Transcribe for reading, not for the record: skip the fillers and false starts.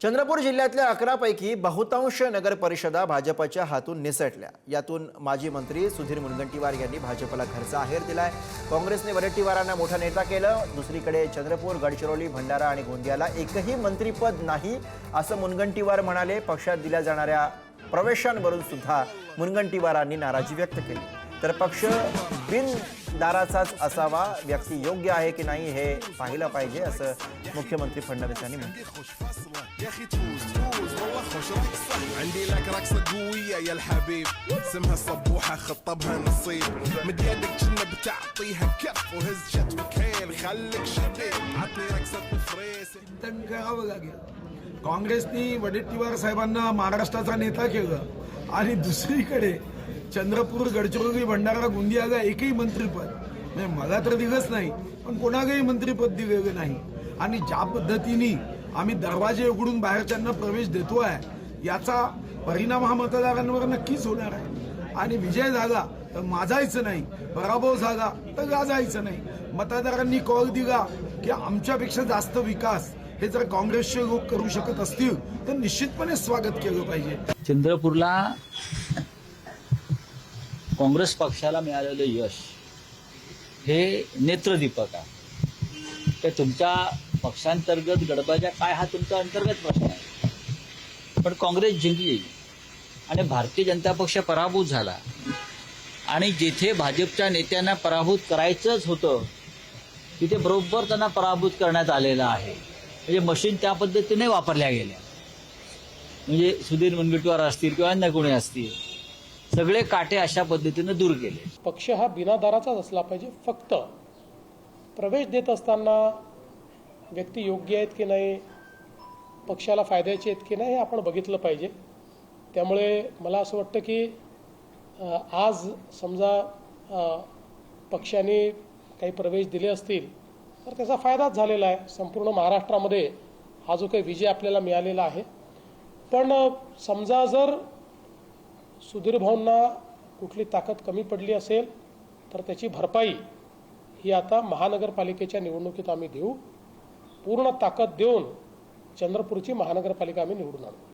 चंद्रपूर जिल्ह्यातल्या 11 पैकी बहुतांश नगर परिषदा भाजपच्या हातून निसटल्या। यातून माजी मंत्री सुधीर मुनगंटीवार यांनी भाजपला घरचा आहेर दिलाय। काँग्रेसने वडेट्टीवारांना मोठा नेता केलं। दुसरीकडे चंद्रपूर, गडचिरोली, भंडारा आणि गोंदियाला एकही मंत्रीपद नाही असं मुनगंटीवार म्हणाले। पक्षात दिल्या जाणाऱ्या प्रवेशांवरून सुद्धा मुनगंटीवारांनी नाराजी व्यक्त केली। तर पक्ष बिनदाराचाच असावा, व्यक्ती योग्य आहे की नाही हे पाहिलं पाहिजे असं मुख्यमंत्री फडणवीस यांनी म्हटलं। يا اخي تفوز والله خوش رايك صح عندي لك رقصه قويه يا الحبيب اسمها الصبوحه خطبها نصيب مد يدك كنا بتعطيها كف وهز شتفك هيل خليك شديد عطني رقصه الفريس करावं लागेल। काँग्रेसनी वडेट्टीवार साहेबांना महाराष्ट्राचा नेता केलं आणि दुसरीकडे चंद्रपूर, गडचिरोली, भंडारा, गोंदियाला एकही मंत्रीपद म्हणजे मला तर दिलंच नाही, पण कोणालाही मंत्रीपद दिलेलं नाही। आणि ज्या पद्धतीने आम्ही दरवाजे उघडून बाहेरच्यांना प्रवेश देतोय याचा परिणाम हा मतदारांवर नक्कीच होणार आहे। आणि विजय झाला तर माजायचं नाही, पराभव झाला तर गाजायचं नाही। मतदारांनी कॉल दिला की आमच्यापेक्षा जास्त विकास हे जर काँग्रेसचे लोक करू शकत असतील तर निश्चितपणे स्वागत केलं पाहिजे। चंद्रपूरला काँग्रेस पक्षाला मिळालेलं यश हे नेत्रदीपक आहे। ते तुमच्या पक्षांतर्गत गडबड्या काय हा तुमचा अंतर्गत प्रश्न आहे, पण काँग्रेस जिंकली आणि भारतीय जनता पक्ष पराभूत झाला आणि जिथे भाजपच्या नेत्यांना पराभूत करायचंच होतं तिथे बरोबर त्यांना पराभूत करण्यात आलेलं आहे। म्हणजे मशीन त्या पद्धतीने वापरल्या गेल्या, म्हणजे सुधीर मुनगंटीवार असतील किंवा अन्य कोणी असतील सगळे काटे अशा पद्धतीने दूर केले। पक्ष हा बिनादाराचाच असला पाहिजे। फक्त प्रवेश देत असताना व्यक्ती योग्य आहेत की नाही, पक्षाला फायद्याचे आहेत की नाही हे आपण बघितलं पाहिजे। त्यामुळे मला असं वाटतं की आज समजा पक्षाने काही प्रवेश दिले असतील तर त्याचा फायदाच झालेला आहे। संपूर्ण महाराष्ट्रामध्ये हा जो काही विजय आपल्याला मिळालेला आहे, पण समजा जर सुधीर भाऊंना कुठली ताकद कमी पडली असेल तर त्याची भरपाई ही आता महानगरपालिकेच्या निवडणुकीत आम्ही देऊ। पूर्ण ताकद देऊन चंद्रपूरची महानगरपालिका आम्ही निवडून आणू।